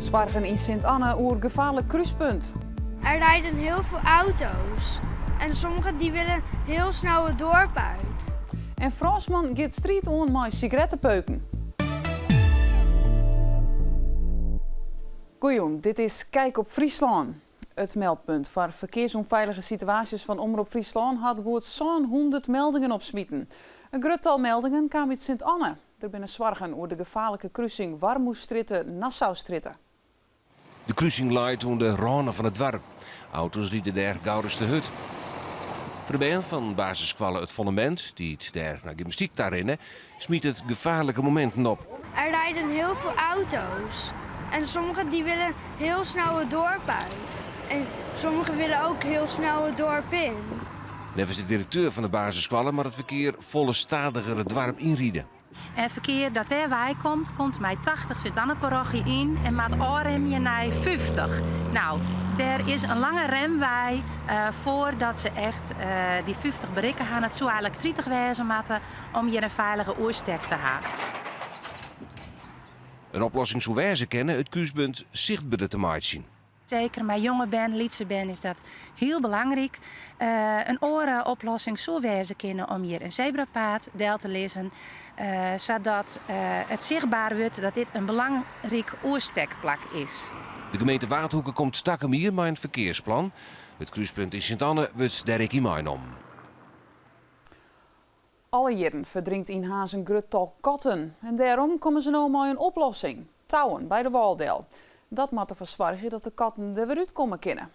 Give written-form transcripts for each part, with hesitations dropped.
Zwargen in Sint-Anne oer gevaarlijk kruispunt. Er rijden heel veel auto's en sommigen die willen heel snel het dorp uit. En Fransman gaat strijd om met sigarettenpeuken. Goeie, dit is Kijk op Friesland. Het meldpunt voor verkeersonveilige situaties van Omroep Friesland had goed zo'n 100 meldingen opsmieten. Een groot meldingen kwam uit Sint-Anne. Er binnen zwargen over de gevaarlijke kruising Warmoestritten-Nassaustritten. De kruising leidt onder de ranen van het dorp. Auto's rieden daar Gouderste hut. Voor de band van basiskwallen het fundament, die het daar naar gymnastiek daarin, smiet het gevaarlijke momenten op. Er rijden heel veel auto's en sommigen die willen heel snel het dorp uit. En sommigen willen ook heel snel het dorp in. Nevens de directeur van de basiskwallen maar het verkeer volle stadiger het dorp inrieden. En het verkeer dat erbij komt, komt met 80 Sint-Anne-parochie in en met oorremje naar 50. Nou, er is een lange remwij voordat ze echt die 50 bereiken gaan. Het zou eigenlijk 30 wezen moeten om hier een veilige oerstek te hebben. Een oplossing zou wijzen kennen het kruispunt zichtbaar te maken zien. Zeker met jonge ben, lietse ben is dat heel belangrijk. Een oplossing zou wijzen kennen om hier een zebrapad deel te lezen. Zodat het zichtbaar wordt dat dit een belangrijk oerstekplak is. De gemeente Waardhoeken komt stakken hier met een verkeersplan. Het kruispunt in Sint-Anne wordt daar in mijn om. Alle jaren verdrinkt in Haas een groot tal katten. En daarom komen ze nu met een oplossing. Touwen bij de Waldel. Dat moet ervoor zorgen dat de katten er weer uitkomen kunnen.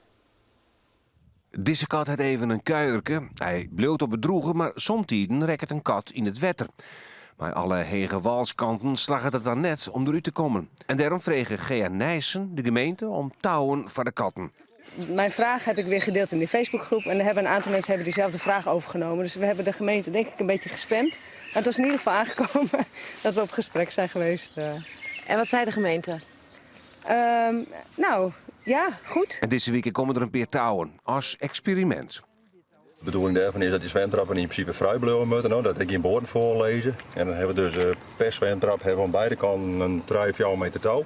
Deze kat had even een kuierke. Hij bleef op het droegen, maar somtijden rekt een kat in het wetter. Maar alle hege walskanten slagen het dan net om eruit te komen. En daarom vregen Gea Nijssen de gemeente om touwen voor de katten. Mijn vraag heb ik weer gedeeld in die Facebookgroep en er hebben een aantal mensen hebben diezelfde vraag overgenomen. Dus we hebben de gemeente denk ik een beetje gespamd. Maar het was in ieder geval aangekomen dat we op gesprek zijn geweest. En wat zei de gemeente? Nou, ja, goed. En deze week komen er een paar touwen als experiment. De bedoeling daarvan is dat die zwemtrappen in principe vrij blijven moeten. Nou, dat ik in borden voorlezen. En dan hebben we dus per zwemtrap hebben we aan beide kanten een 3-4 meter touw.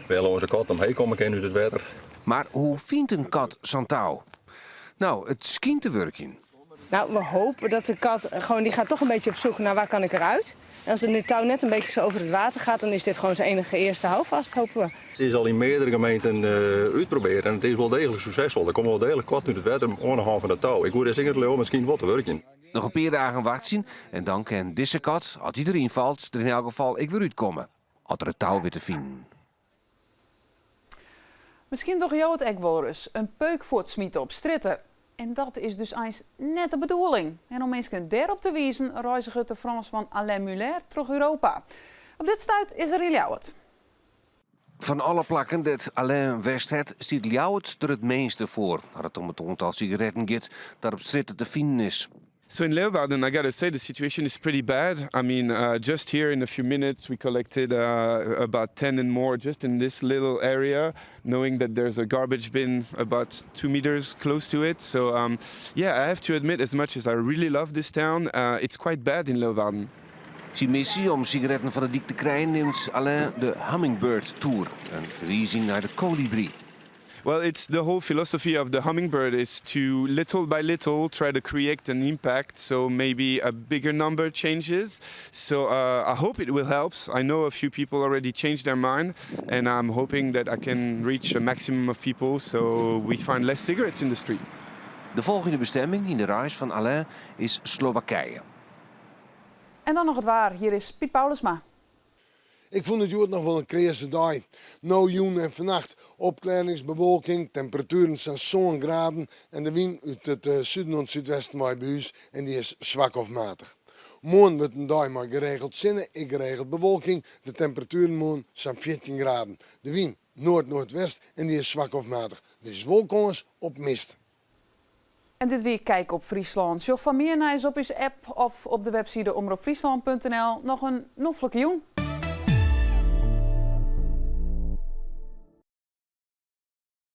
Wel onze kat omheen komen uit het water. Maar hoe vindt een kat zo'n touw? Nou, het schijnt te werken. Nou, we hopen dat de kat die gaat toch een beetje op zoek naar waar kan ik eruit. En als de touw net een beetje zo over het water gaat, dan is dit gewoon zijn enige eerste houvast, hopen we. Het is al in meerdere gemeenten uitproberen en het is wel degelijk succesvol. Er komen wel degelijk kat uit het water aan de hand van de touw. Ik hoor dus misschien wat te werken. Nog een paar dagen wachten en dan kan deze kat, als hij erin valt, er in elk geval ik weer uitkomen. Als er het touw weer te vinden. Misschien toch jou het ook wel eens. Een peuk voor het smieten op stritten. En dat is dus eens net de bedoeling. En om mensen daarop te wijzen, reizigt de Fransman Alain Muller terug Europa. Op dit stuit is er Ljouwert. Van alle plakken dat Alain West het, stiet Ljouwert er het meeste voor. Als het om het aantal sigaretten gaat dat op stritten te vinden is. So in Leeuwarden, I gotta say the situation is pretty bad. I mean, just here in a few minutes we collected about 10 and more just in this little area, knowing that there's a garbage bin about 2 meters close to it. So yeah, I have to admit, as much as I really love this town, it's quite bad in Leeuwarden. Zijn missie om sigaretten van de dik te krijgen neemt Alain de Hummingbird Tour, een verwijzing naar de kolibrie. Well, it's the whole philosophy of the hummingbird is to little by little try to create an impact. So maybe a bigger number changes. So I hope it will help. I know a few people already changed their mind, and I'm hoping that I can reach a maximum of people so we find less cigarettes in the street. De volgende bestemming in de reis van Alain is Slowakije. En dan nog het waar. Hier is Piet Paulusma. Ik vond het juist nog wel een crazy dag. Nou, joen en vannacht opklaringsbewolking, temperaturen zijn zo'n graden en de wind uit het zuiden en zuidwesten waait bij ons en die is zwak of matig. Morgen wordt een dag maar geregeld zinnen en geregeld bewolking. De temperaturen morgen zijn 14 graden. De wind noord-noordwest en die is zwak of matig. Er is wolkens op mist. En dit week Kijk op Friesland. Zoek van meer naar op uw app of op de website omroepfriesland.nl. Nog een noffelijke joen.